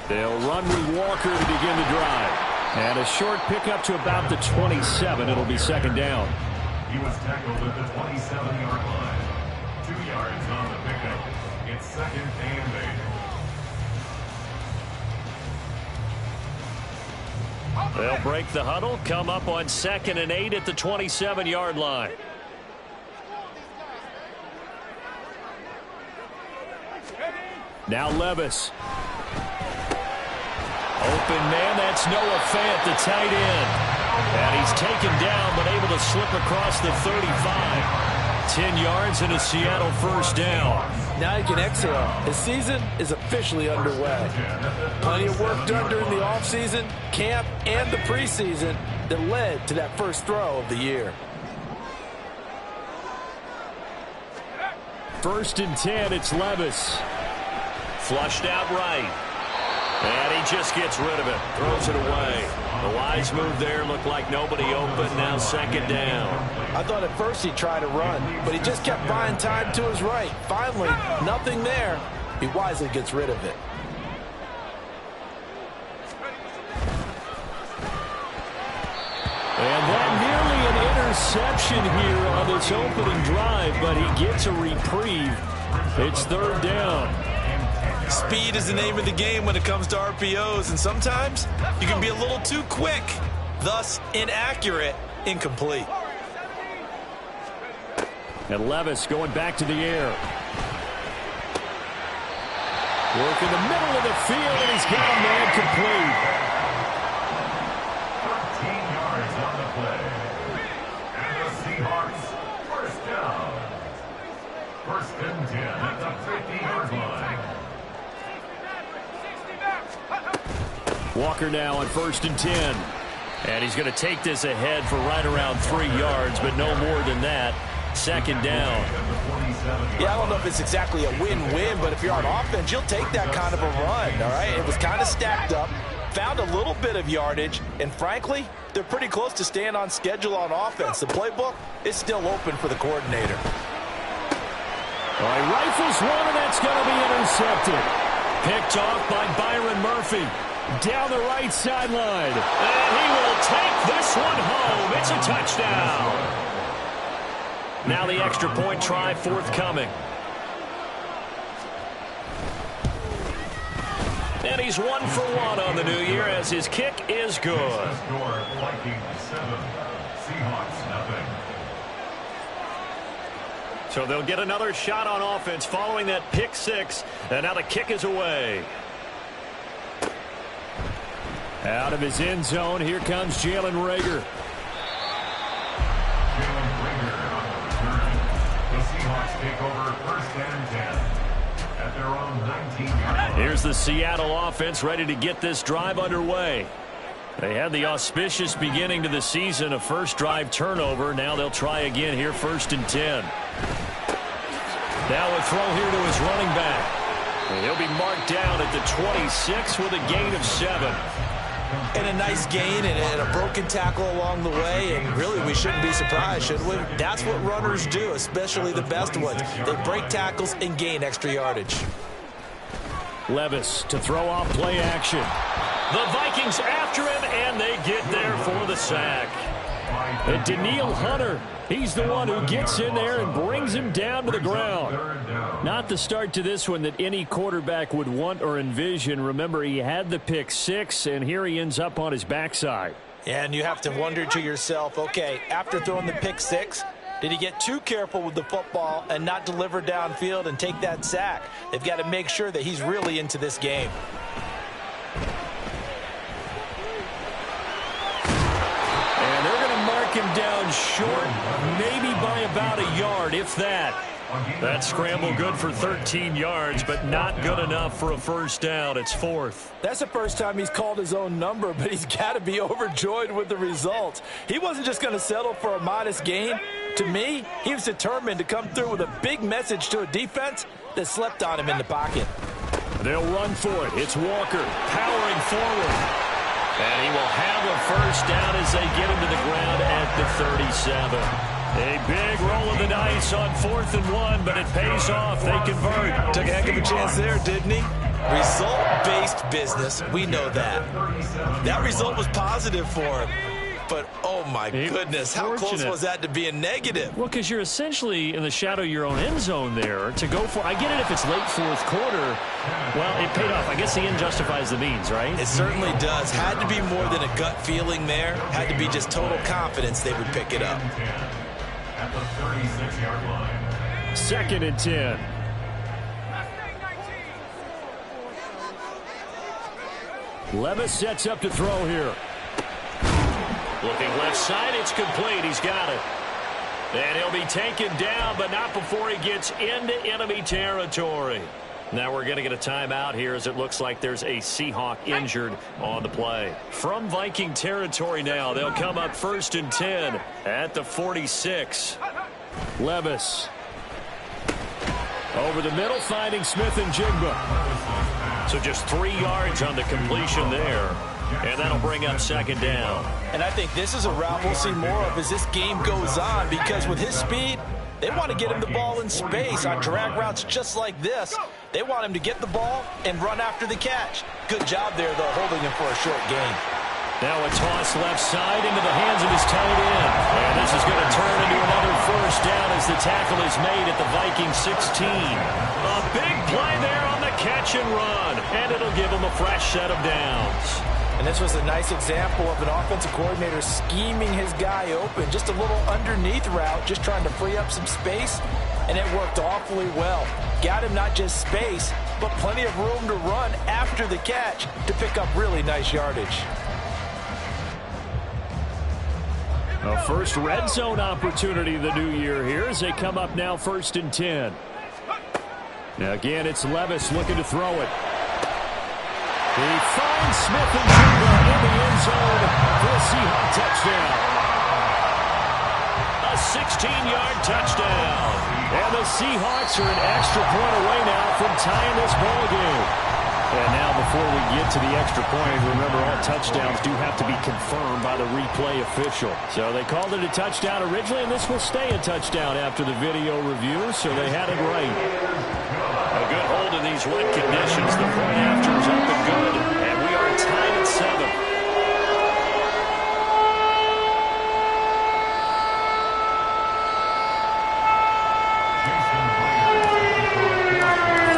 They'll run with Walker to begin the drive. And a short pickup to about the 27. It'll be second down. He was tackled at the 27-yard line. 2 yards on the pickup. It's second and 8. They'll break the huddle, come up on 2nd and 8 at the 27-yard line. Now Levis. Open man, that's Noah Fant, the tight end. And he's taken down, but able to slip across the 35. 10 yards and a Seattle first down. Now he can exhale. His season is officially underway. Plenty of work done during the offseason, camp, and the preseason that led to that first throw of the year. 1st and 10, it's Levis. Flushed out right. And he just gets rid of it. Throws it away. The wise move there. Looked like nobody open. Now second down. I thought at first he'd try to run, but he just kept buying time to his right. Finally, nothing there. He wisely gets rid of it. And that nearly an interception here on this opening drive, but he gets a reprieve. It's 3rd down. Speed is the name of the game when it comes to RPOs, and sometimes you can be a little too quick, thus inaccurate, incomplete. And Levis going back to the air. Work in the middle of the field, and he's got a man complete. 13 yards on the play. And the Seahawks first down. 1st and 10 at the 50-yard line. Walker now on 1st and 10. And he's going to take this ahead for right around 3 yards, but no more than that. Second down. Yeah, I don't know if it's exactly a win-win, but if you're on offense, you'll take that kind of a run, all right? It was kind of stacked up, found a little bit of yardage, and frankly, they're pretty close to staying on schedule on offense. The playbook is still open for the coordinator. All right, rifles one, and that's going to be intercepted. Picked off by Byron Murphy. Down the right sideline. And he will take this one home. It's a touchdown. Now the extra point try forthcoming. And he's 1 for 1 on the new year as his kick is good. Vikings 7, Seahawks nothing. So they'll get another shot on offense following that pick 6. And now the kick is away. Out of his end zone, here comes Jalen Reagor. Jalen Reagor on the return. The Seahawks take over 1st and 10 at their own 19-yard line. Here's the Seattle offense ready to get this drive underway. They had the auspicious beginning to the season, a first drive turnover. Now they'll try again here, 1st and 10. Now a throw here to his running back. And he'll be marked down at the 26 with a gain of 7. And a nice gain and a broken tackle along the way, and really we shouldn't be surprised, should we? That's what runners do, especially the best ones. They break tackles and gain extra yardage. Levis to throw off play action. The Vikings after him, and they get there for the sack. And Daniil Hunter, he's the one who gets in there and brings him down to the ground. Not the start to this one that any quarterback would want or envision. Remember, he had the pick 6, and here he ends up on his backside. And you have to wonder to yourself, okay, after throwing the pick 6, did he get too careful with the football and not deliver downfield and take that sack? They've got to make sure that he's really into this game. And they're going to mark him down short, maybe by about a yard, if that. That scramble good for 13 yards, but not good enough for a first down. It's 4th. That's the first time he's called his own number, but he's got to be overjoyed with the results. He wasn't just going to settle for a modest gain. To me, he was determined to come through with a big message to a defense that slept on him in the pocket. They'll run for it. It's Walker powering forward. And he will have a first down as they get him to the ground at the 37. A big roll of the dice on 4th and 1, but it pays off. They convert. Took a heck of a chance there, didn't he? Result-based business, we know that. That result was positive for him. But, oh, my goodness, how close was that to being negative? Well, because you're essentially in the shadow of your own end zone there to go for. I get it if it's late 4th quarter. Well, it paid off. I guess the end justifies the means, right? It certainly does. Had to be more than a gut feeling there. Had to be just total confidence they would pick it up. At the 36-yard line. 2nd and 10. Levis sets up to throw here. Looking left side, it's complete. He's got it. And he'll be taken down, but not before he gets into enemy territory. Now we're going to get a timeout here as it looks like there's a Seahawk injured on the play. From Viking territory now, they'll come up 1st and 10 at the 46. Levis. Over the middle, finding Smith and Jigba. So just 3 yards on the completion there. And that'll bring up 2nd down. And I think this is a route we'll see more of as this game goes on, because with his speed, they want to get him the ball in space on drag routes just like this. They want him to get the ball and run after the catch. Good job there, though, holding him for a short gain. Now a toss left side into the hands of his tight end. And this is going to turn into another 1st down as the tackle is made at the Viking 16. A big play there on the catch and run. And it'll give him a fresh set of downs. And this was a nice example of an offensive coordinator scheming his guy open. Just a little underneath route, just trying to free up some space. And it worked awfully well. Got him not just space, but plenty of room to run after the catch to pick up really nice yardage. A first red zone opportunity of the new year here as they come up now 1st and 10. Now again, it's Levis looking to throw it. He finds Smith and Jigba in the end zone for a Seahawk touchdown. A 16-yard touchdown. And the Seahawks are an extra point away now from tying this ball game. And now before we get to the extra point, remember all touchdowns do have to be confirmed by the replay official. So they called it a touchdown originally, and this will stay a touchdown after the video review, so they had it right. A good hold in these wet conditions. The point after is up and good, and we are tied at 7.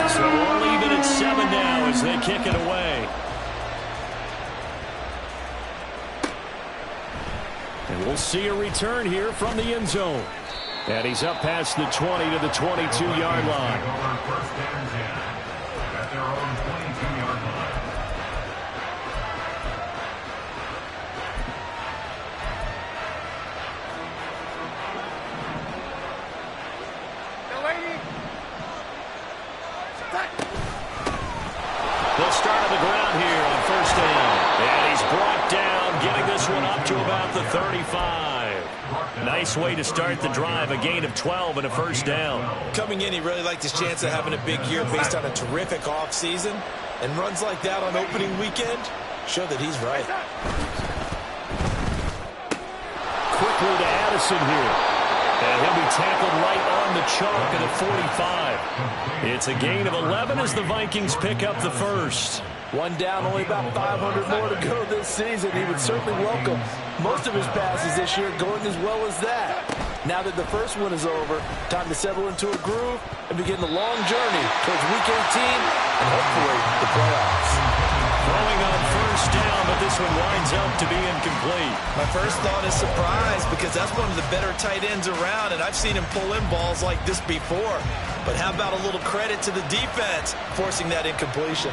So we'll leave it at 7 now as they kick it away. And we'll see a return here from the end zone. And he's up past the 20 to the 22-yard line. At their own 22-yard line. They'll start on the ground here on 1st down. And he's brought down, getting this one up to about the 35. Nice way to start the drive, a gain of 12 and a 1st down. Coming in, he really liked his chance of having a big year based on a terrific offseason. And runs like that on opening weekend show that he's right. Quickly to Addison here. And he'll be tackled right on the chalk of the 45. It's a gain of 11 as the Vikings pick up the 1st. One down, only about 500 more to go this season. He would certainly welcome most of his passes this year going as well as that. Now that the first one is over, time to settle into a groove and begin the long journey towards Week 18 and hopefully the playoffs. Throwing on 1st down, but this one winds up to be incomplete. My first thought is surprise, because that's one of the better tight ends around, and I've seen him pull in balls like this before. But how about a little credit to the defense forcing that incompletion?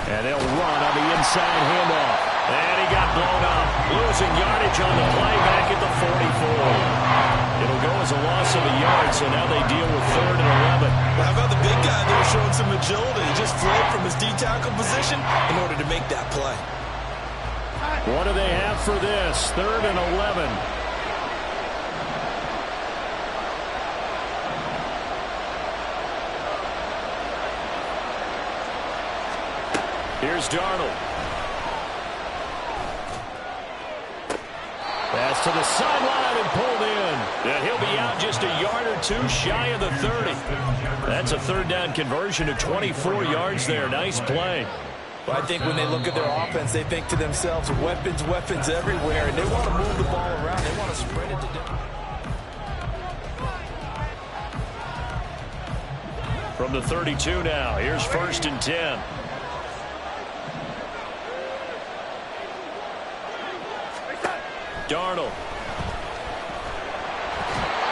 And they'll run on the inside handoff. And he got blown up. Losing yardage on the play back at the 44. It'll go as a loss of a yard, so now they deal with 3rd and 11. Well, how about the big guy there showing some agility? He just flowed from his D-tackle position in order to make that play. What do they have for this? 3rd and 11. Here's Darnold. Pass to the sideline and pulled in. And he'll be out just a yard or two shy of the 30. That's a third down conversion to 24 yards there. Nice play. Well, I think when they look at their offense, they think to themselves, weapons, weapons everywhere, and they want to move the ball around. They want to spread it to different. From the 32 now, here's 1st and 10. Darnold.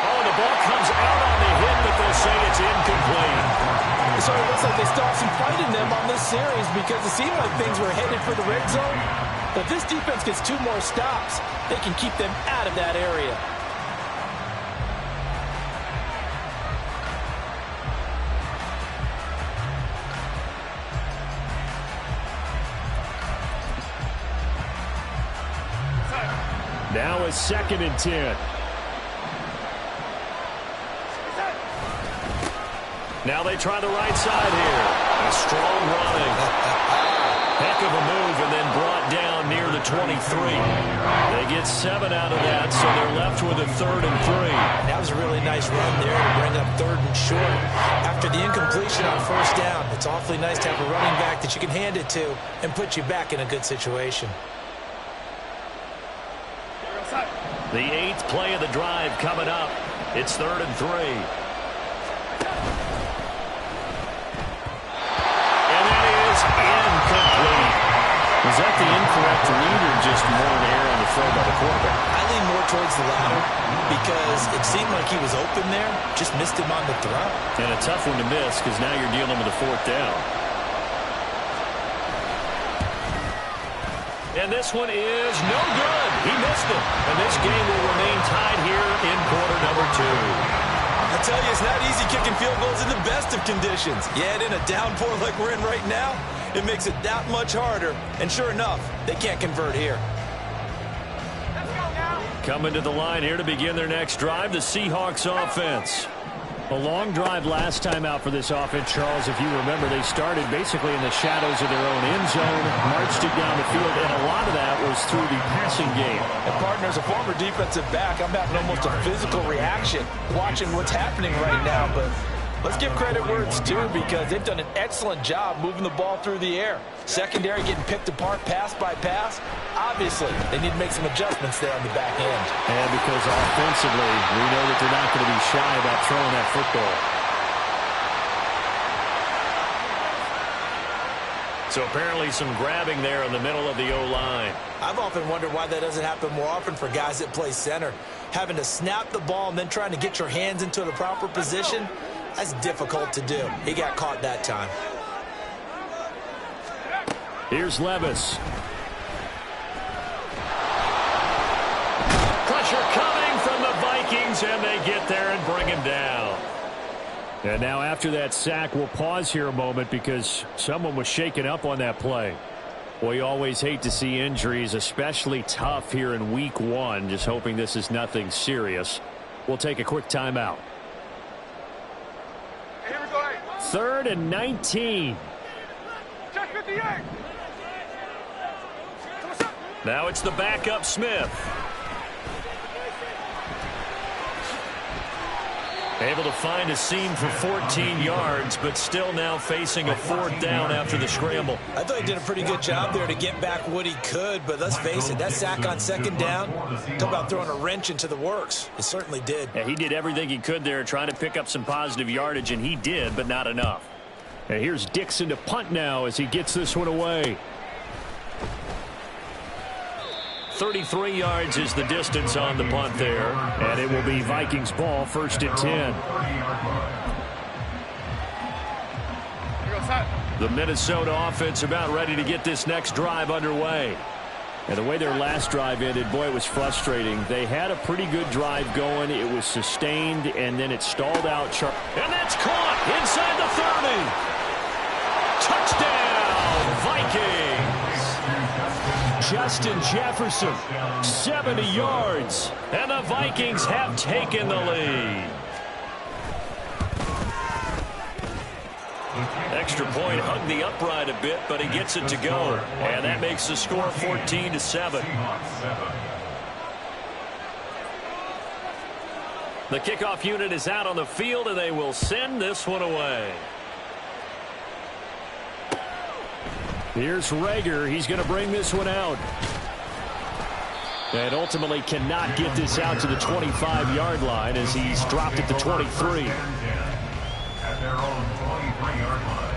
Oh, the ball comes out on the hit, but they'll say it's incomplete. So it looks like they still have some fight in them on this series because it seemed like things were headed for the red zone. But if this defense gets 2 more stops, they can keep them out of that area. Now it's 2nd and 10. Now they try the right side here. A strong running. Heck of a move, and then brought down near the 23. They get 7 out of that, so they're left with a 3rd and 3. That was a really nice run there to bring up 3rd and short. After the incompletion on 1st down, it's awfully nice to have a running back that you can hand it to and put you back in a good situation. The 8th play of the drive coming up. It's 3rd and 3. Incomplete. Was that the incorrect read or just more an error on the throw by the quarterback? I lean more towards the latter because it seemed like he was open there, just missed him on the throw. And a tough one to miss because now you're dealing with a 4th down. And this one is no good. He missed it. And this game will remain tied here in quarter number 2. I tell you, it's not easy kicking field goals in the best of conditions. Yet in a downpour like we're in right now, it makes it that much harder. And sure enough, they can't convert here. Coming to the line here to begin their next drive, the Seahawks offense. A long drive last time out for this offense, Charles. If you remember, they started basically in the shadows of their own end zone, marched it down the field, and a lot of that was through the passing game. And partner, as a former defensive back, I'm having almost a physical reaction watching what's happening right now. But let's give credit where it's due because they've done an excellent job moving the ball through the air. Secondary getting picked apart pass by pass. Obviously, they need to make some adjustments there on the back end. And because offensively, we know that they're not going to be shy about throwing that football. So apparently some grabbing there in the middle of the O-line. I've often wondered why that doesn't happen more often for guys that play center. Having to snap the ball and then trying to get your hands into the proper position, that's difficult to do. He got caught that time. Here's Levis. Pressure coming from the Vikings, and they get there and bring him down. And now after that sack, we'll pause here a moment because someone was shaken up on that play. Well, you always hate to see injuries, especially tough here in week 1. Just hoping this is nothing serious. We'll take a quick timeout. 3rd and 19. Check 58. Now it's the backup Smith. Able to find a seam for 14 yards, but still now facing a 4th down after the scramble. I thought he did a pretty good job there to get back what he could, but let's face it, that sack on 2nd down, talk about throwing a wrench into the works. It certainly did. Yeah, he did everything he could there trying to pick up some positive yardage, and he did, but not enough. And here's Dixon to punt now as he gets this one away. 33 yards is the distance on the punt there, and it will be Vikings ball, 1st and 10. The Minnesota offense about ready to get this next drive underway. And the way their last drive ended, boy, it was frustrating. They had a pretty good drive going. It was sustained, and then it stalled out. And that's caught inside the 30. Touchdown, Vikings. Justin Jefferson, 70 yards, and the Vikings have taken the lead. Extra point hugged the upright a bit, but he gets it to go, and that makes the score 14-7. The kickoff unit is out on the field, and they will send this one away. Here's Rager. He's going to bring this one out. And ultimately cannot get this out to the 25-yard line as he's dropped at the 23. At their own 23-yard line.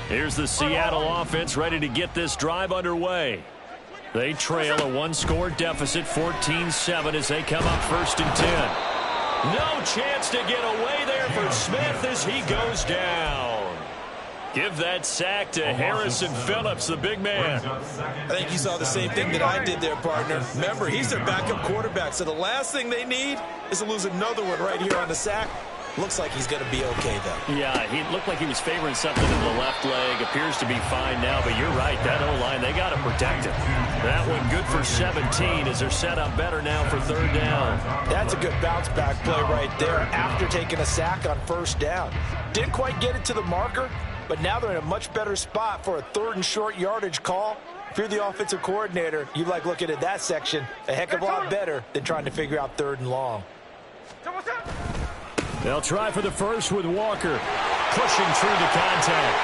Here's the Seattle offense ready to get this drive underway. They trail a one-score deficit, 14-7, as they come up 1st and 10. No chance to get away there for Smith as he goes down. Give that sack to Harrison Phillips, the big man. I think you saw the same thing that I did there, partner. Remember, he's their backup quarterback, so the last thing they need is to lose another one right here on the sack. Looks like he's going to be okay, though. Yeah, he looked like he was favoring something in the left leg. Appears to be fine now, but you're right. That O-line, they got to protect him. That one good for 17 as they're set up better now for 3rd down. That's a good bounce-back play right there after taking a sack on 1st down. Didn't quite get it to the marker, but now they're in a much better spot for a 3rd and short yardage call. If you're the offensive coordinator, you like looking at that section a heck of a lot better than trying to figure out 3rd and long. They'll try for the first with Walker. Pushing through the contact.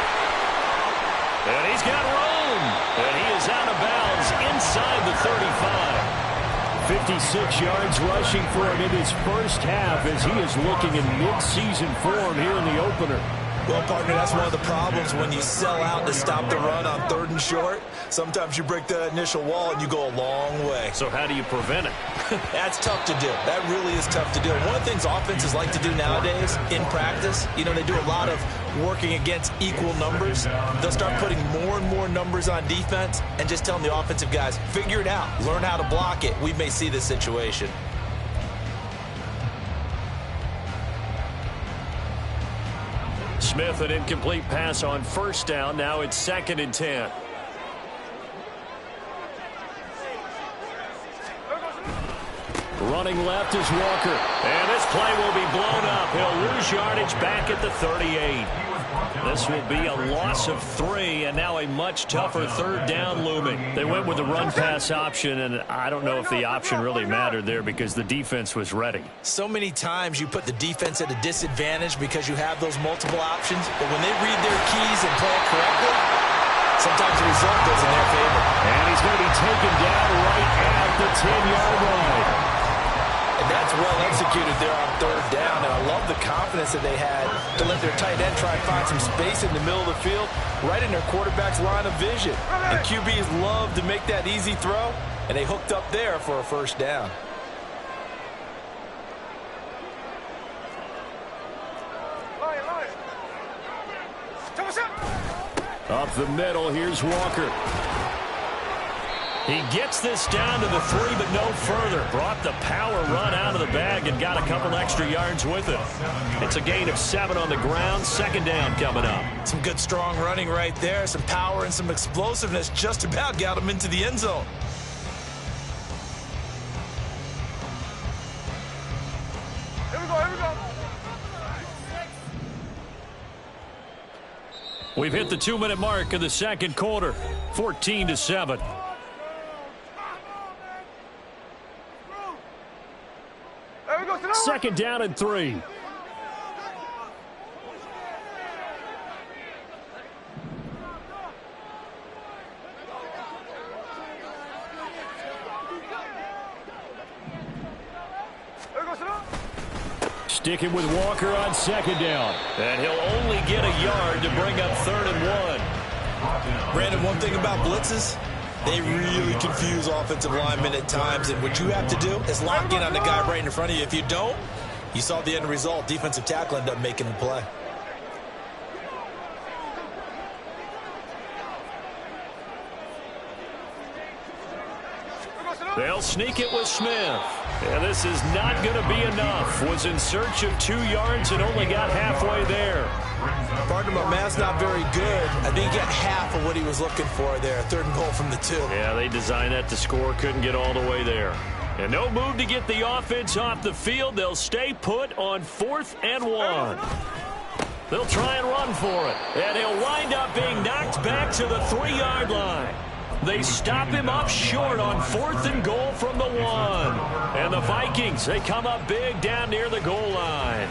And he's got room. And he is out of bounds inside the 35. 56 yards rushing for him in his first half as he is looking in mid-season form here in the opener. Well, partner, that's one of the problems when you sell out to stop the run on 3rd and short. Sometimes you break that initial wall and you go a long way. So how do you prevent it? That's tough to do. That really is tough to do. One of the things offenses like to do nowadays in practice, you know, they do a lot of working against equal numbers. They'll start putting more and more numbers on defense and just telling the offensive guys, figure it out. Learn how to block it. We may see this situation. Smith, an incomplete pass on 1st down. Now it's 2nd and 10. Running left is Walker. And this play will be blown up. He'll lose yardage back at the 38. This will be a loss of 3, and now a much tougher 3rd down looming. They went with the run-pass option, and I don't know if the option really mattered there because the defense was ready. So many times you put the defense at a disadvantage because you have those multiple options, but when they read their keys and play it correctly, sometimes the result goes in their favor. And he's going to be taken down right at the 10-yard line. And that's well executed there on 3rd down, and I love the confidence that they had to let their tight end try and find some space in the middle of the field, right in their quarterback's line of vision. And QBs love to make that easy throw, and they hooked up there for a 1st down. Up the middle, here's Walker. He gets this down to the 3, but no further. Brought the power run out of the bag and got a couple extra yards with it. It's a gain of 7 on the ground. 2nd down coming up. Some good, strong running right there. Some power and some explosiveness just about got him into the end zone. Here we go, here we go. We've hit the 2-minute mark of the 2nd quarter. 14-7. There we go, 2nd down and 3. Sticking with Walker on 2nd down. And he'll only get a yard to bring up 3rd and 1. Brandon, one thing about blitzes, they really confuse offensive linemen at times, and what you have to do is lock in on the guy right in front of you. If you don't, you saw the end result. Defensive tackle ended up making the play. They'll sneak it with Smith. And this is not going to be enough. Was in search of 2 yards and only got halfway there. Partner, my math's not very good. I think he got half of what he was looking for there. 3rd and goal from the 2. Yeah, they designed that to score. Couldn't get all the way there. And no move to get the offense off the field. They'll stay put on 4th and 1. They'll try and run for it. And he'll wind up being knocked back to the 3-yard line. They stop him up short on 4th and goal from the 1. And the Vikings, they come up big down near the goal line.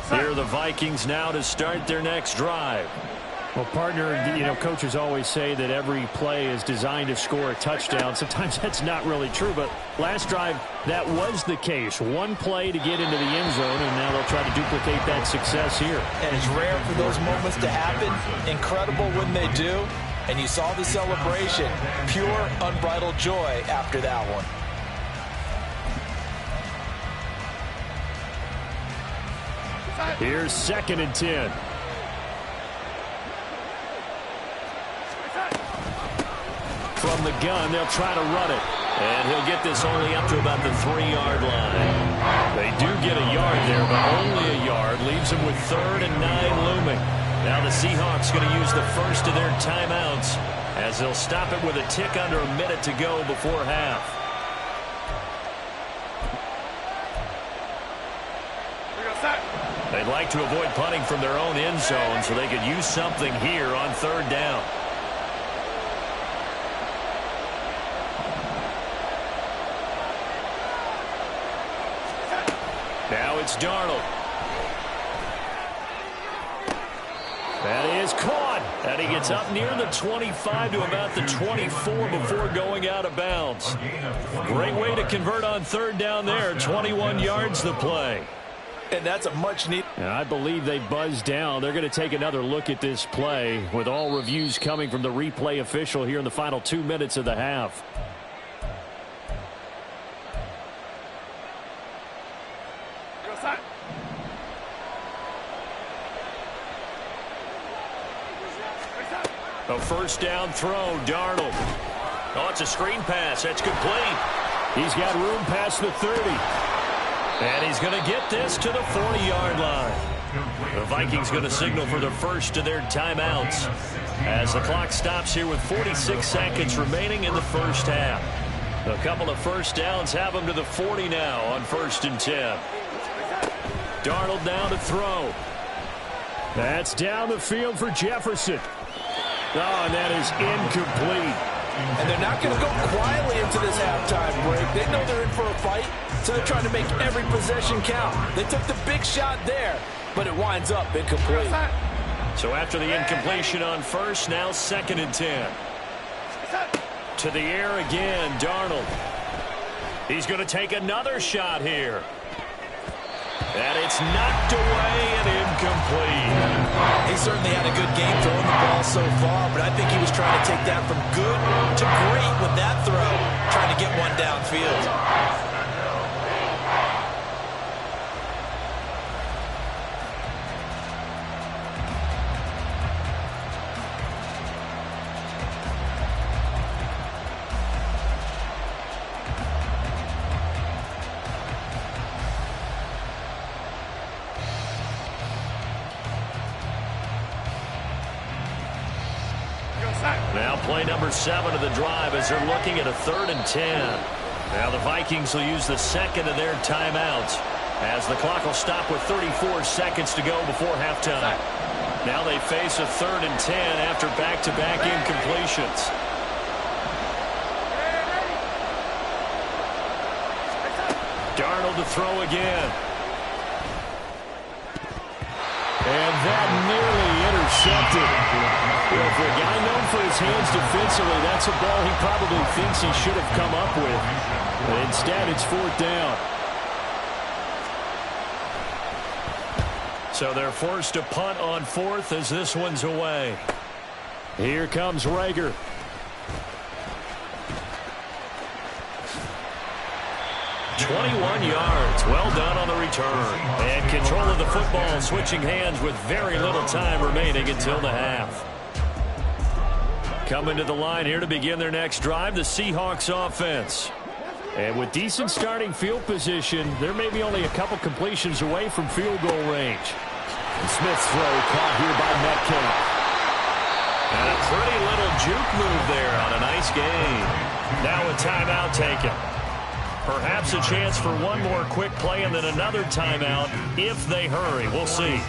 Here are the Vikings now to start their next drive. Well, partner, coaches always say that every play is designed to score a touchdown. Sometimes that's not really true, but last drive, that was the case. One play to get into the end zone, and now they'll try to duplicate that success here. And it's rare for those moments to happen. Incredible when they do. And you saw the celebration. Pure, unbridled joy after that one. Here's 2nd and 10. From the gun, they'll try to run it. And he'll get this only up to about the 3-yard line. They do get a yard there, but only a yard. Leaves them with 3rd and 9 looming. Now the Seahawks going to use the first of their timeouts as they'll stop it with a tick under a minute to go before half. They'd like to avoid punting from their own end zone so they could use something here on 3rd down. Now it's Darnold. That is caught. And he gets up near the 25 to about the 24 before going out of bounds. Great way to convert on 3rd down there. 21 yards the play. And that's a much-needed. I believe they buzzed down. They're going to take another look at this play with all reviews coming from the replay official here in the final 2 minutes of the half. A 1st down throw, Darnold. Oh, it's a screen pass. That's complete. He's got room past the 30. And he's going to get this to the 40-yard line. The Vikings going to signal for the first of their timeouts as the clock stops here with 46 seconds remaining in the first half. A couple of 1st downs have them to the 40 now on 1st and 10. Darnold now to throw. That's down the field for Jefferson. Oh, and that is incomplete. And they're not going to go quietly into this halftime break. They know they're in for a fight, so they're trying to make every possession count. They took the big shot there, but it winds up incomplete. So after the incompletion on 1st, now 2nd and 10. To the air again, Darnold. He's going to take another shot here. And it's knocked away and incomplete. He certainly had a good game throwing the ball so far, but I think he was trying to take that from good to great with that throw, trying to get one downfield. Now play number 7 of the drive as they're looking at a 3rd and 10. Now the Vikings will use the 2nd of their timeouts as the clock will stop with 34 seconds to go before halftime. Now they face a 3rd and 10 after back-to-back incompletions. Darnold to throw again. And that nearly intercepted. Well, for a guy known for his hands defensively, that's a ball he probably thinks he should have come up with. But instead, it's 4th down. So they're forced to punt on 4th as this one's away. Here comes Rager. "21 yards. Well done on the return. And control of the football, switching hands with very little time remaining until the half. Coming to the line here to begin their next drive, the Seahawks offense. And with decent starting field position, there may be only a couple completions away from field goal range. And Smith's throw caught here by Metcalf. And a pretty little juke move there on a nice gain. Now a timeout taken. Perhaps a chance for one more quick play and then another timeout if they hurry. We'll see.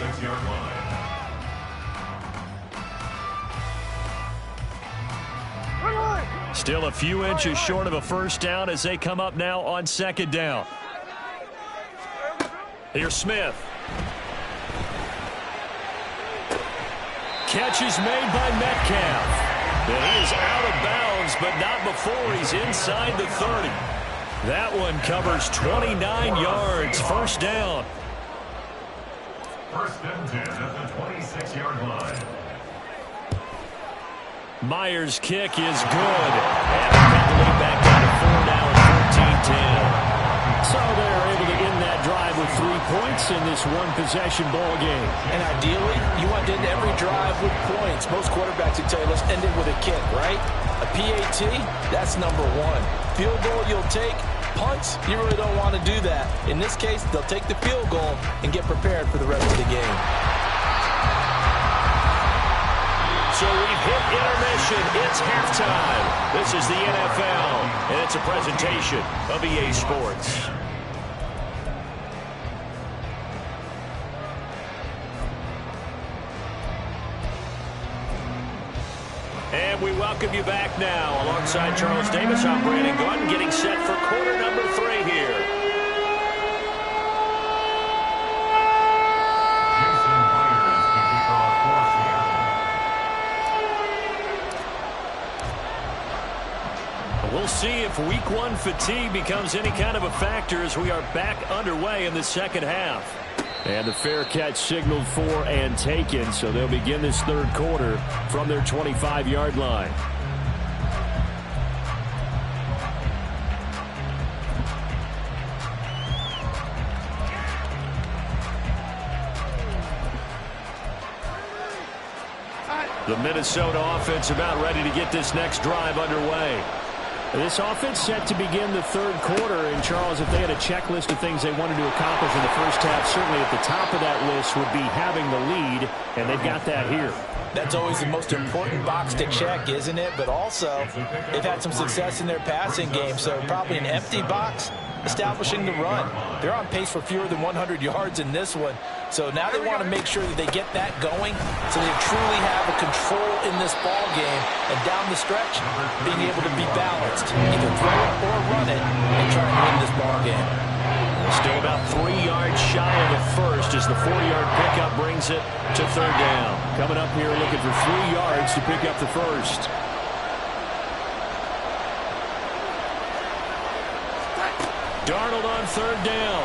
Still a few inches short of a first down as they come up now on second down. Here's Smith. Catch is made by Metcalf. And he is out of bounds, but not before he's inside the 30. That one covers 29 yards. First down. First and 10 at the 26-yard line. Myers' kick is good. And they cut the lead back down to 4 now at 14-10. So they're able to end that drive with 3 points in this one-possession ball game. And ideally, you want to end every drive with points. Most quarterbacks would tell you, let's end it with a kick, right? A PAT, that's number one. Field goal you'll take. Punts, you really don't want to do that. In this case, they'll take the field goal and get prepared for the rest of the game. So we've hit intermission. It's halftime. This is the NFL, and it's a presentation of EA Sports. And we welcome you back now. Alongside Charles Davis, I'm Brandon Gunn, getting set for quarter number 3 here. We'll see if week 1 fatigue becomes any kind of a factor as we are back underway in the second half. And the fair catch signaled for and taken, so they'll begin this third quarter from their 25-yard line. The Minnesota offense about ready to get this next drive underway. This offense set to begin the third quarter. And, Charles, if they had a checklist of things they wanted to accomplish in the first half, certainly at the top of that list would be having the lead, and they've got that here. That's always the most important box to check, isn't it? But also, they've had some success in their passing game, so probably an empty box establishing the run. They're on pace for fewer than 100 yards in this one. So now they want to make sure that they get that going so they truly have a control in this ball game. And down the stretch, being able to be balanced, either throw it or run it, and try and win this ball game. Still about 3 yards shy of the first as the 4-yard pickup brings it to third down. Coming up here looking for 3 yards to pick up the first. Darnold on third down.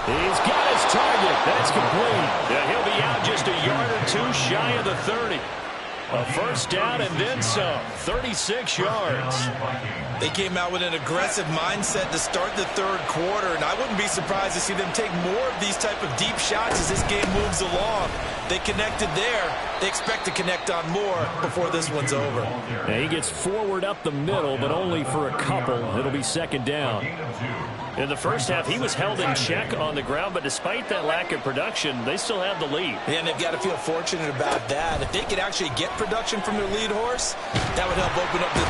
He's got his target. That's complete. Yeah, he'll be out just a yard or 2 shy of the 30. A first down and then some. 36 yards. They came out with an aggressive mindset to start the third quarter, and I wouldn't be surprised to see them take more of these type of deep shots as this game moves along. They connected there. They expect to connect on more before this one's over. Yeah, he gets forward up the middle, but only for a couple. It'll be second down. In the first half, he was held in check on the ground, but despite that lack of production, they still have the lead. And they've got to feel fortunate about that. If they could actually get production from their lead horse, that would help open up the...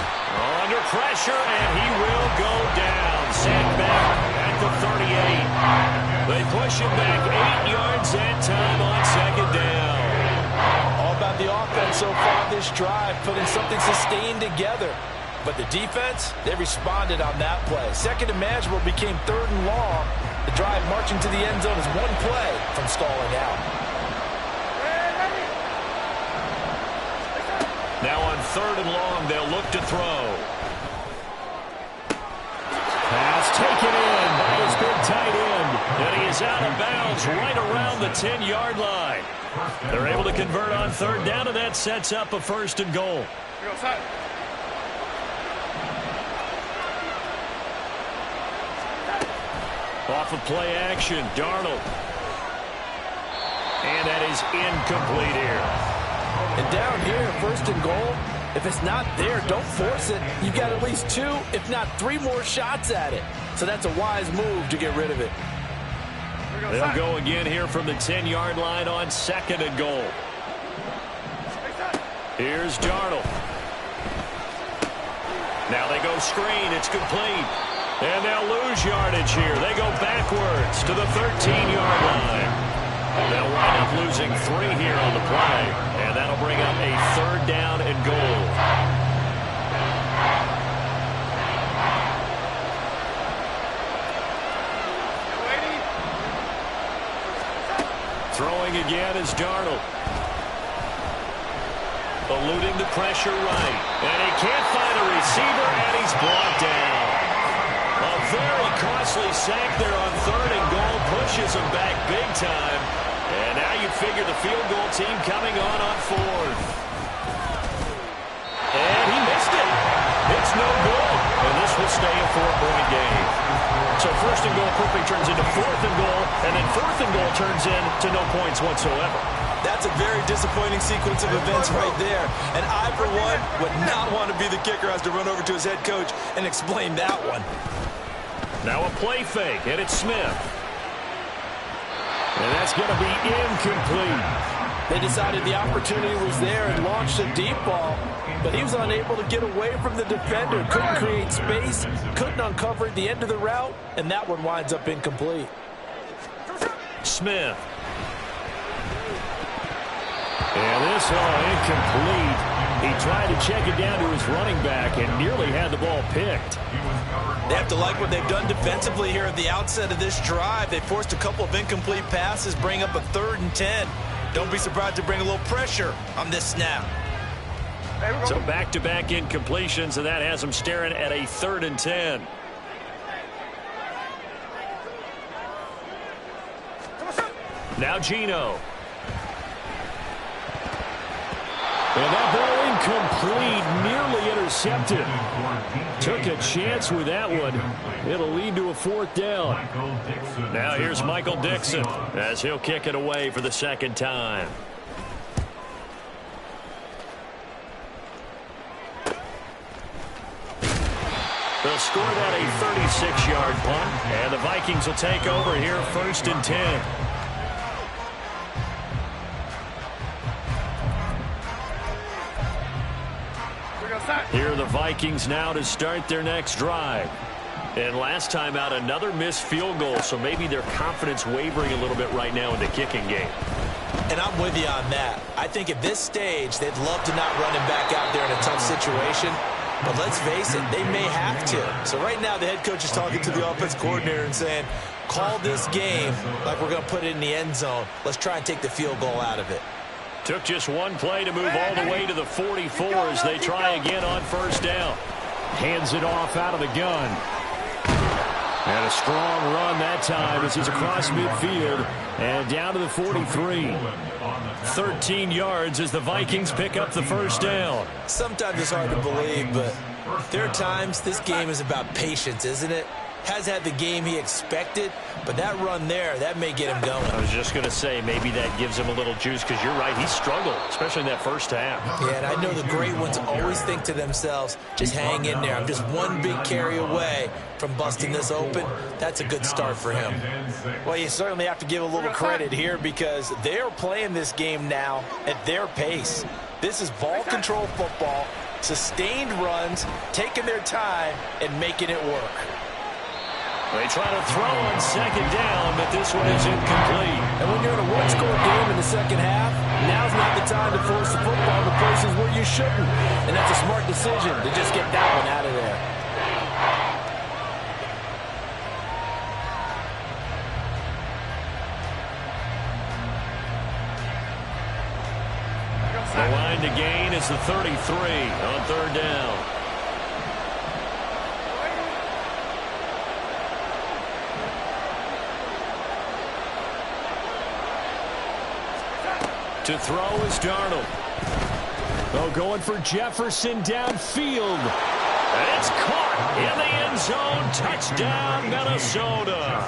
Under pressure, and he will go down. Sacked back at the 38. They push him back 8 yards that time on second down. All about the offense so far this drive, putting something sustained together. But the defense, they responded on that play. Second and manageable became third and long. The drive marching to the end zone is one play from stalling out. Now on third and long, they'll look to throw. Pass taken in by his big tight end. And he is out of bounds right around the 10-yard line. They're able to convert on third down, and that sets up a first and goal. Off of play action, Darnold. And that is incomplete here. And down here, first and goal, if it's not there, don't force it. You've got at least 2, if not 3 more shots at it. So that's a wise move to get rid of it. They'll go again here from the 10-yard line on 2nd and goal. Here's Darnold. Now they go screen. It's complete. And they'll lose yardage here. They go backwards to the 13-yard line. They'll wind up losing 3 here on the play. And that'll bring up a 3rd down and goal. Throwing again is Darnold. Eluding the pressure right. And he can't find a receiver, and he's brought down. A very costly sack there on 3rd and goal. Pushes him back big time. And now you figure the field goal team coming on 4th. And he missed it. It's no good. And this will stay a 4-point game. So 1st and goal quickly turns into 4th and goal. And then 4th and goal turns into no points whatsoever. That's a very disappointing sequence of events right there. And I, for one, would not want to be the kicker who has to run over to his head coach and explain that one. Now a play fake, and it's Smith. And that's going to be incomplete. They decided the opportunity was there and launched a deep ball, but he was unable to get away from the defender. Couldn't create space, couldn't uncover the end of the route, and that one winds up incomplete. Smith. And this incomplete. He tried to check it down to his running back and nearly had the ball picked. They have to like what they've done defensively here at the outset of this drive. They forced a couple of incomplete passes, bring up a 3rd and 10. Don't be surprised to bring a little pressure on this snap. So back-to-back incompletions, and that has them staring at a 3rd and 10. Now Geno. And that ball incomplete, nearly intercepted. Took a chance with that one. It'll lead to a 4th down. Now here's Michael Dixon as he'll kick it away for the 2nd time. They'll score that a 36-yard punt, and the Vikings will take over here 1st and 10. Here are the Vikings now to start their next drive. And last time out, another missed field goal, so maybe their confidence wavering a little bit right now in the kicking game. And I'm with you on that. I think at this stage, they'd love to not run him back out there in a tough situation. But let's face it, they may have to. So right now, the head coach is talking to the offense coordinator and saying, call this game like we're going to put it in the end zone. Let's try and take the field goal out of it. Took just one play to move all the way to the 44 as they try again on 1st down. Hands it off out of the gun. And a strong run that time as he's across midfield and down to the 43. 13 yards as the Vikings pick up the 1st down. Sometimes it's hard to believe, but there are times this game is about patience, isn't it? Has had the game he expected, but that run there, that may get him going. I was just going to say, maybe that gives him a little juice, because you're right, he struggled, especially in that 1st half. Yeah, and I know the great ones always think to themselves, just hang in there. I'm just one big carry away from busting this open. That's a good start for him. Well, you certainly have to give a little credit here because they're playing this game now at their pace. This is ball control football, sustained runs, taking their time, and making it work. They try to throw on 2nd down, but this one is incomplete. And when you're in a one-score game in the 2nd half, now's not the time to force the football to places where you shouldn't. And that's a smart decision to just get that one out of there. The line to gain is the 33 on 3rd down. To throw is Darnold. Oh, going for Jefferson downfield. And it's caught in the end zone. Touchdown, Minnesota.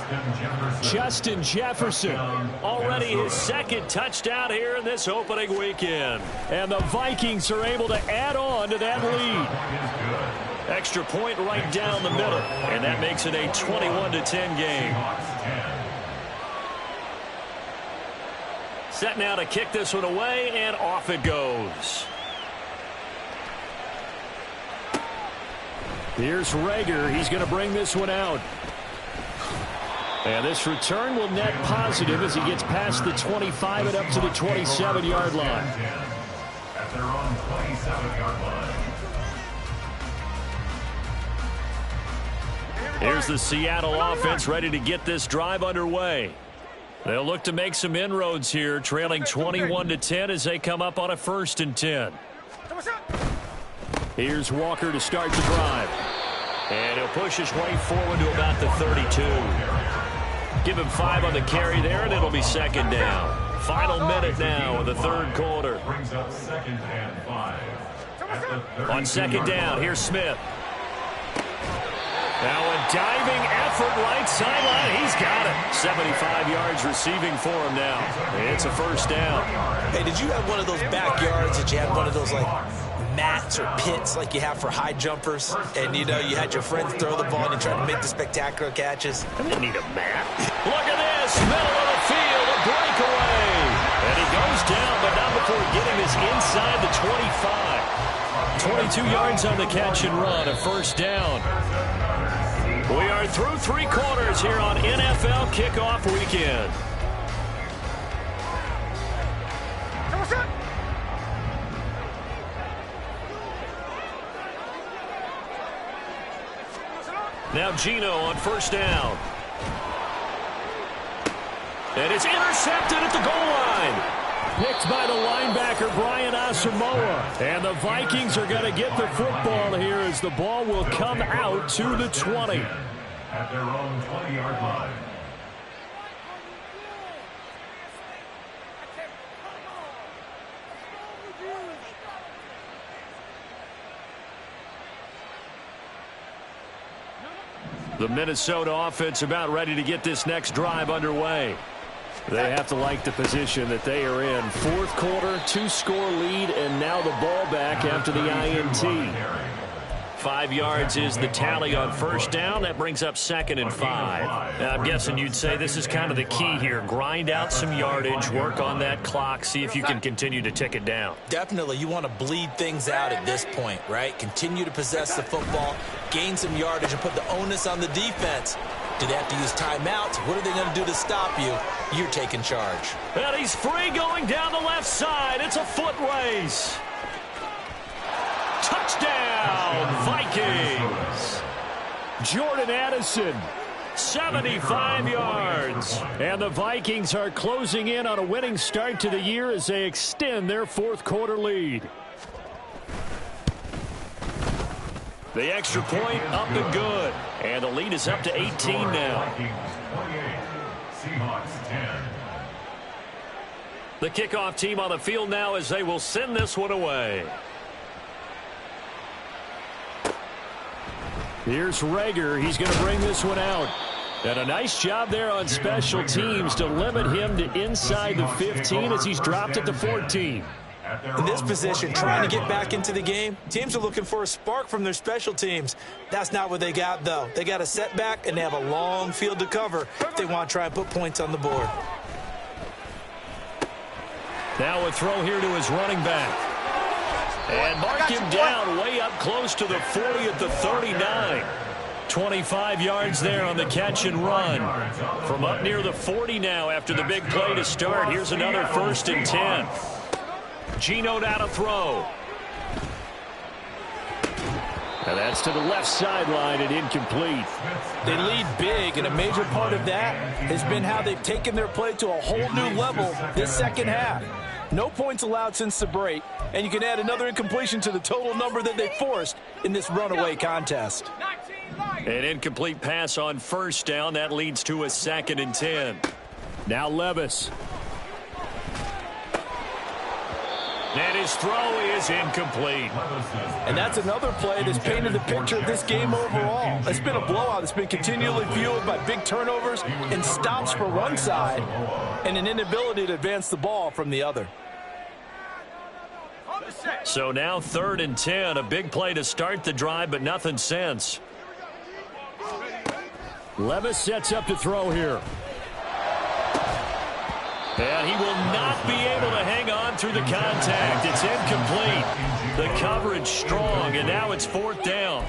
Justin Jefferson, already his 2nd touchdown here in this opening weekend. And the Vikings are able to add on to that lead. Extra point right down the middle. And that makes it a 21-10 game. Set now to kick this one away, and off it goes. Here's Rager. He's going to bring this one out. And this return will net positive as he gets past the 25 and up to the 27-yard line. At their own 27-yard line. Here's the Seattle offense ready to get this drive underway. They'll look to make some inroads here, trailing 21-10 as they come up on a 1st and 10. Here's Walker to start the drive. And he'll push his way forward to about the 32. Give him 5 on the carry there, and it'll be 2nd down. Final minute now in the 3rd quarter. Brings up 2nd and 5. On 2nd down, here's Smith. Now a diving effort right sideline. He's got it. 75 yards receiving for him now. It's a 1st down. Hey, did you have one of those backyards that you had one of those, like, mats or pits like you have for high jumpers? And, you know, you had your friends throw the ball and you tried to make the spectacular catches? I didn't need a mat. Look at this. Middle of the field. A breakaway. And he goes down, but not before getting this inside the 25. 22 yards on the catch and run. A 1st down. We are through 3 quarters here on NFL Kickoff Weekend. Now Gino on 1st down. And it's intercepted at the goal line. Picked by the linebacker, Brian Asamoah. And the Vikings are going to get the football here as the ball will come out to the 20. At their own 20-yard line. The Minnesota offense about ready to get this next drive underway. They have to like the position that they are in. 4th quarter, 2-score lead, and now the ball back after the INT. 5 yards is the tally on 1st down. That brings up 2nd and 5. Now, I'm guessing you'd say this is kind of the key here. Grind out some yardage, work on that clock, see if you can continue to tick it down. Definitely. You want to bleed things out at this point, right? Continue to possess the football, gain some yardage, and put the onus on the defense. Do they have to use timeouts? What are they going to do to stop you? You're taking charge. And he's free going down the left side. It's a foot race. Touchdown, Vikings. Jordan Addison, 75 yards. And the Vikings are closing in on a winning start to the year as they extend their 4th quarter lead. The extra point up and good. And the lead is up to 18 now. 28, Seahawks 10. The kickoff team on the field now as they will send this one away. Here's Rager. He's going to bring this one out. And a nice job there on special teams to limit him to inside the 15 as he's dropped at the 14. In this position, trying to get back into the game, teams are looking for a spark from their special teams. That's not what they got, though. They got a setback, and they have a long field to cover if they want to try and put points on the board. Now a throw here to his running back. And mark him down way up close to the 40 at the 39. 25 yards there on the catch and run. From up near the 40 now after the big play to start. Here's another 1st and 10. Gino down to throw. And that's to the left sideline and incomplete. They lead big, and a major part of that has been how they've taken their play to a whole new level this 2nd half. No points allowed since the break, and you can add another incompletion to the total number that they forced in this runaway contest. An incomplete pass on 1st down. That leads to a 2nd and 10. Now Levis. And his throw is incomplete. And that's another play that's painted the picture of this game overall. It's been a blowout. It's been continually fueled by big turnovers and stops for one side and an inability to advance the ball from the other. So now 3rd and 10. A big play to start the drive, but nothing since. Levis sets up to throw here. And he will not be able to hang on through the contact. It's incomplete. The coverage strong, and now it's 4th down.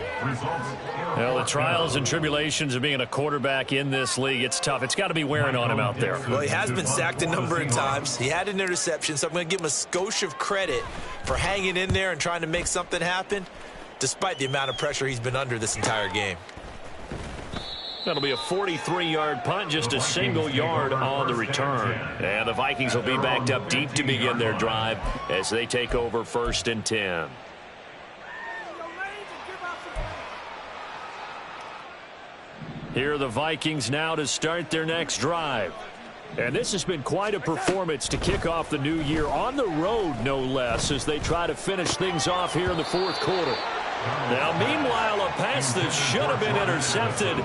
Well, the trials and tribulations of being a quarterback in this league, it's tough. It's got to be wearing on him out there. Well, he has been sacked a number of times. He had an interception, so I'm going to give him a skosh of credit for hanging in there and trying to make something happen, despite the amount of pressure he's been under this entire game. That'll be a 43-yard punt, just a single yard on the return. And the Vikings will be backed up deep to begin their drive as they take over 1st and 10. Here are the Vikings now to start their next drive. And this has been quite a performance to kick off the new year on the road, no less, as they try to finish things off here in the 4th quarter. Now, meanwhile, a pass that should have been intercepted,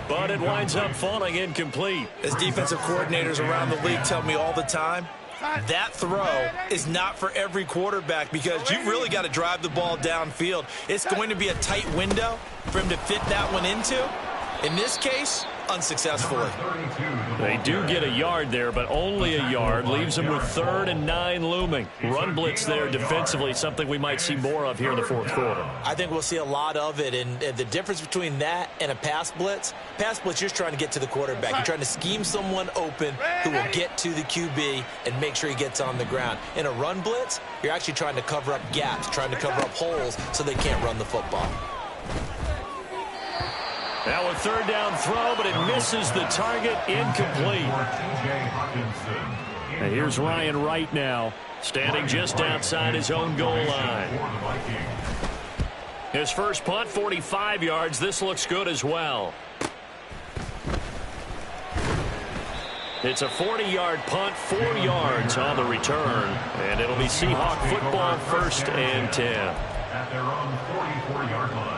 but it winds up falling incomplete. As defensive coordinators around the league tell me all the time, that throw is not for every quarterback because you've really got to drive the ball downfield. It's going to be a tight window for him to fit that one into. In this case, unsuccessfully. They do get a yard there, but only a yard. Leaves them with 3rd and 9 looming. Run blitz there defensively, something we might see more of here in the 4th quarter. I think we'll see a lot of it, and the difference between that and a pass blitz, you're just trying to get to the quarterback. You're trying to scheme someone open who will get to the QB and make sure he gets on the ground. In a run blitz, you're actually trying to cover up gaps, trying to cover up holes so they can't run the football. Now a 3rd down throw, but it misses the target, incomplete. And here's Ryan Wright now, standing just outside his own goal line. His first punt, 45 yards. This looks good as well. It's a 40-yard punt, 4 yards on the return. And it'll be Seahawk football, 1st and 10. At their own 44-yard line.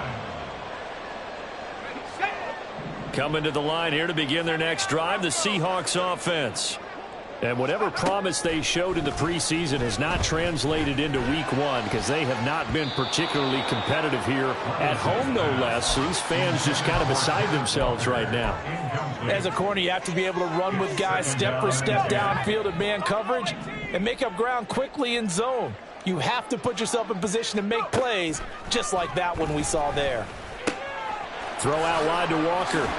Coming to the line here to begin their next drive, the Seahawks offense. And whatever promise they showed in the preseason has not translated into week 1 because they have not been particularly competitive here at home, no less. So these fans just kind of beside themselves right now. As a corner, you have to be able to run with guys step for step downfield in man coverage and make up ground quickly in zone. You have to put yourself in position to make plays just like that one we saw there. Throw out wide to Walker.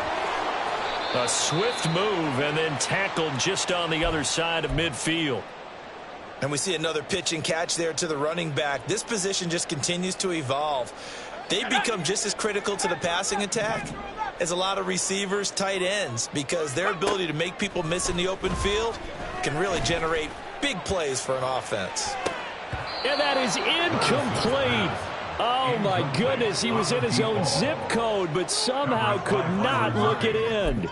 A swift move and then tackled just on the other side of midfield. And we see another pitch and catch there to the running back. This position just continues to evolve. They become just as critical to the passing attack as a lot of receivers, tight ends, because their ability to make people miss in the open field can really generate big plays for an offense. And that is incomplete. Oh, my goodness. He was in his own zip code, but somehow could not look it in.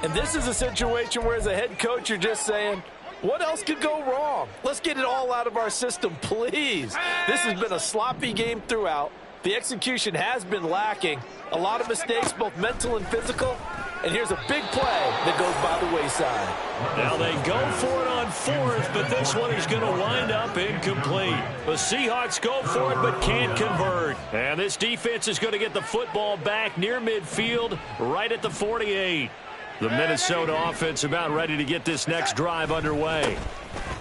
And this is a situation where, as a head coach, you're just saying, what else could go wrong? Let's get it all out of our system, please. This has been a sloppy game throughout. The execution has been lacking. A lot of mistakes, both mental and physical. And here's a big play that goes by the wayside. Now they go for it on 4th, but this one is going to wind up incomplete. The Seahawks go for it, but can't convert. And this defense is going to get the football back near midfield, right at the 48. The Minnesota offense about ready to get this next drive underway.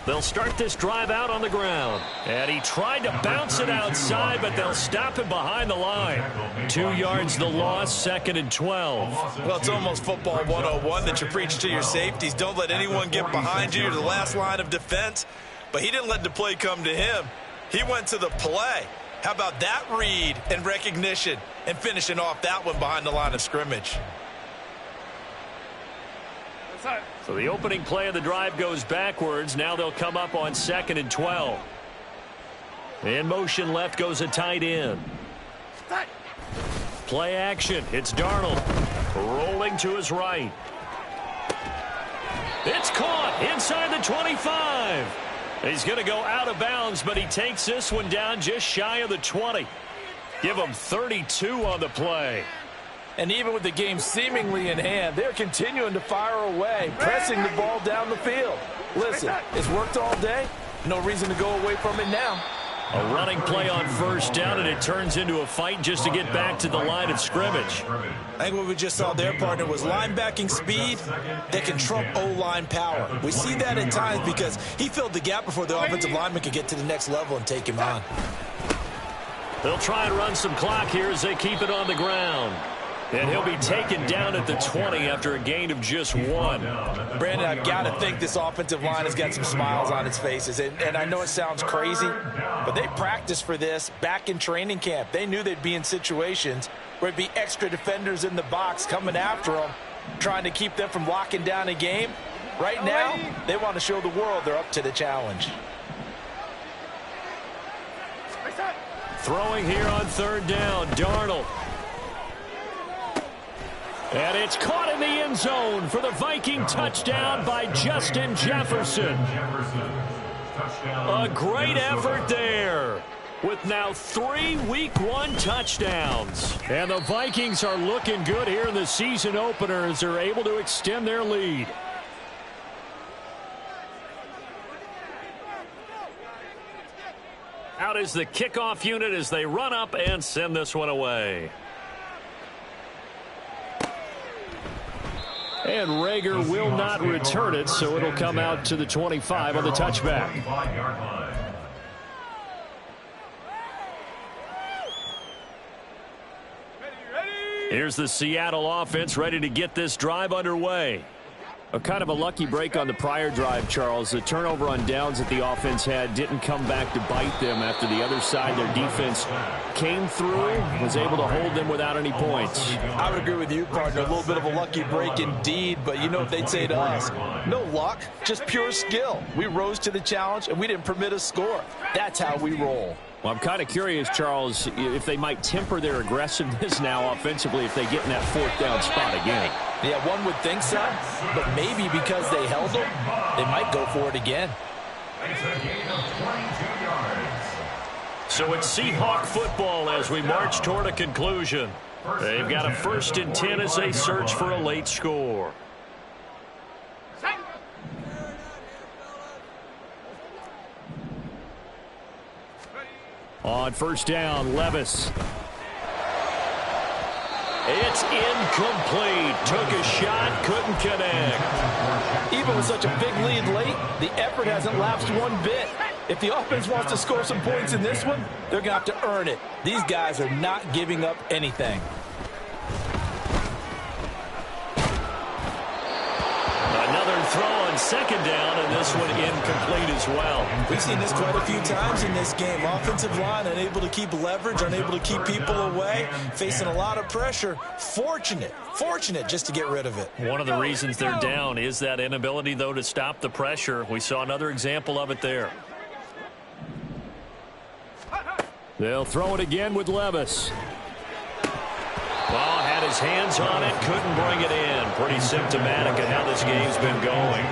They'll start this drive out on the ground. And he tried to bounce it outside, but they'll stop him behind the line. 2 yards the loss, 2nd and 12. Well, it's almost football 101 that you preach to your safeties. Don't let anyone get behind you. You're the last line of defense. But he didn't let the play come to him. He went to the play. How about that read and recognition and finishing off that one behind the line of scrimmage? So the opening play of the drive goes backwards. Now they'll come up on 2nd and 12. In motion left goes a tight end. Play action. It's Darnold. Rolling to his right. It's caught inside the 25. He's going to go out of bounds, but he takes this one down just shy of the 20. Give him 32 on the play. And even with the game seemingly in hand, they're continuing to fire away, pressing the ball down the field. Listen, it's worked all day. No reason to go away from it now. A running play on first down, and it turns into a fight just to get back to the line of scrimmage. I think what we just saw their partner was linebacking speed that can trump O-line power. We see that at times because he filled the gap before the offensive lineman could get to the next level and take him on. They'll try and run some clock here as they keep it on the ground. And he'll be taken down at the 20 after a gain of just 1. Brandon, I've got to think this offensive line has got some smiles on its faces. And I know it sounds crazy, but they practiced for this back in training camp. They knew they'd be in situations where it'd be extra defenders in the box coming after them, trying to keep them from locking down a game. Right now, they want to show the world they're up to the challenge. Throwing here on third down, Darnold. And it's caught in the end zone for the Viking touchdown by Justin Jefferson. A great effort there with now 3 Week 1 touchdowns. And the Vikings are looking good here in the season opener as they're able to extend their lead. Out is the kickoff unit as they run up and send this one away. And Rager will not return it, so it'll come out to the 25 on the touchback. Here's the Seattle offense ready to get this drive underway. A kind of a lucky break on the prior drive, Charles. The turnover on downs that the offense had didn't come back to bite them after the other side. Their defense came through, was able to hold them without any points. I would agree with you, partner. A little bit of a lucky break indeed, but you know what they'd say to us? No luck, just pure skill. We rose to the challenge, and we didn't permit a score. That's how we roll. Well, I'm kind of curious, Charles, if they might temper their aggressiveness now offensively if they get in that fourth down spot again. Yeah, one would think so, but maybe because they held them, they might go for it again. It's a gain of 22 yards. So it's Seahawk football as we march toward a conclusion. They've got a 1st and 10 as they search for a late score. On first down, Levis. It's incomplete. Took a shot, couldn't connect. Even with such a big lead late, the effort hasn't lapsed one bit. If the offense wants to score some points in this one, they're going to have to earn it. These guys are not giving up anything. Another throw on second down, and this one incomplete as well. We've seen this quite a few times in this game. Offensive line unable to keep leverage, unable to keep people away, facing a lot of pressure. Fortunate just to get rid of it. One of the reasons they're down is that inability, though, to stop the pressure. We saw another example of it there. They'll throw it again with Levis. Ball had his hands on it, couldn't bring it in. Pretty symptomatic of how this game's been going.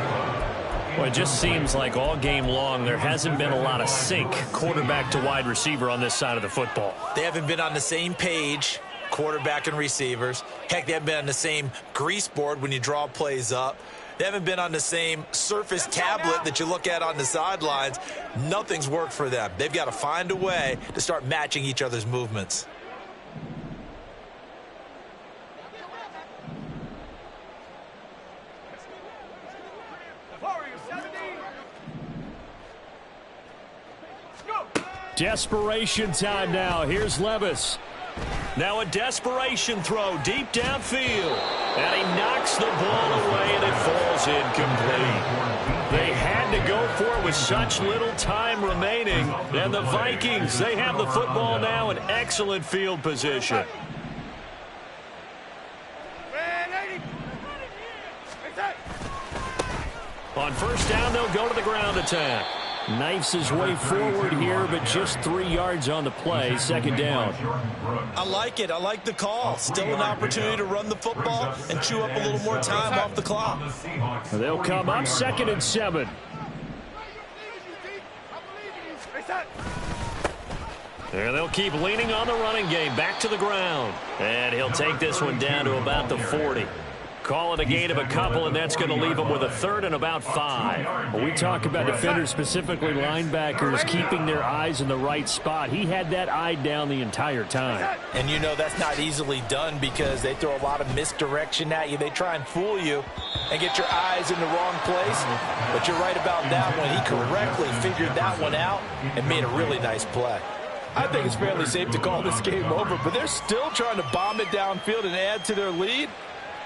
Well, it just seems like all game long there hasn't been a lot of sync quarterback to wide receiver on this side of the football. They haven't been on the same page, quarterback and receivers. Heck, they haven't been on the same grease board when you draw plays up. They haven't been on the same surface tablet that you look at on the sidelines. Nothing's worked for them. They've got to find a way to start matching each other's movements. Desperation time now. Here's Levis. Now a desperation throw deep downfield. And he knocks the ball away, and it falls incomplete. They had to go for it with such little time remaining. And the Vikings, they have the football now in excellent field position. On first down, they'll go to the ground attack. Knifes his way forward here, but just 3 yards on the play. Second down. I like it. I like the call. Still an opportunity to run the football and chew up a little more time off the clock. They'll come up 2nd and 7. And they'll keep leaning on the running game. Back to the ground. And he'll take this one down to about the 40. Call it a gain of a couple, and that's going to leave them with a third and about 5. When we talk about defenders, specifically linebackers, keeping their eyes in the right spot. He had that eye down the entire time. And you know that's not easily done because they throw a lot of misdirection at you. They try and fool you and get your eyes in the wrong place. But you're right about that one. He correctly figured that one out and made a really nice play. I think it's fairly safe to call this game over, but they're still trying to bomb it downfield and add to their lead.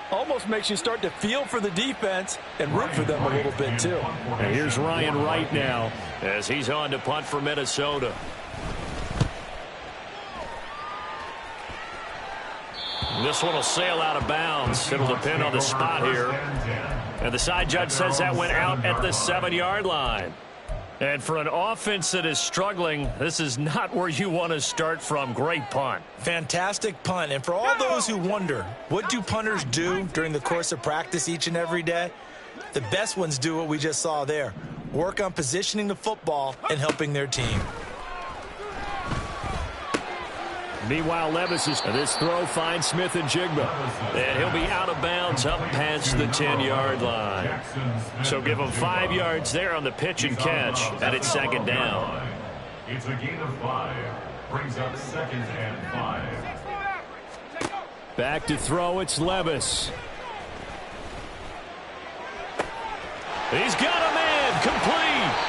Almost makes you start to feel for the defense and root for them a little bit, too. And here's Ryan Wright now as he's on to punt for Minnesota. This one will sail out of bounds. It'll depend on the spot here. And the side judge says that went out at the 7-yard line. And for an offense that is struggling, this is not where you want to start from. Great punt. Fantastic punt. And for all those who wonder, what do punters do during the course of practice each and every day? The best ones do what we just saw there. Work on positioning the football and helping their team. Meanwhile, this throw finds Smith and Jigba. And he'll be out of bounds up past the 10-yard line. So give him 5 yards there on the pitch and catch, and it's second down. It's a gain of 5. Brings up 2nd and 5. Back to throw, it's Levis. He's got a man, complete.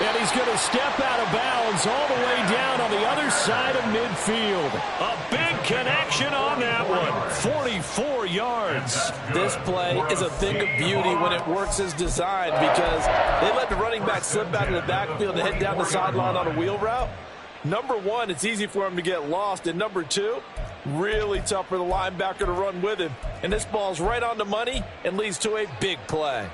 And he's going to step out of bounds all the way down on the other side of midfield. A big connection on that one. 44 yards. This play is a thing of beauty when it works as designed because they let the running back slip out of the backfield and head down the sideline on a wheel route. Number one, it's easy for him to get lost. And number two, really tough for the linebacker to run with him. And this ball's right on the money and leads to a big play.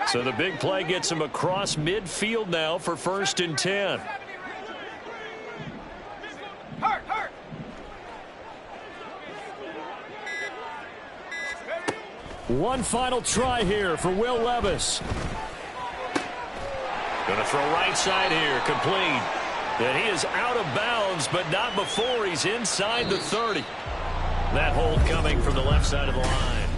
So the big play gets him across midfield now for 1st and 10. One final try here for Will Levis. Going to throw right side here, complete. And he is out of bounds, but not before he's inside the 30. That hold coming from the left side of the line.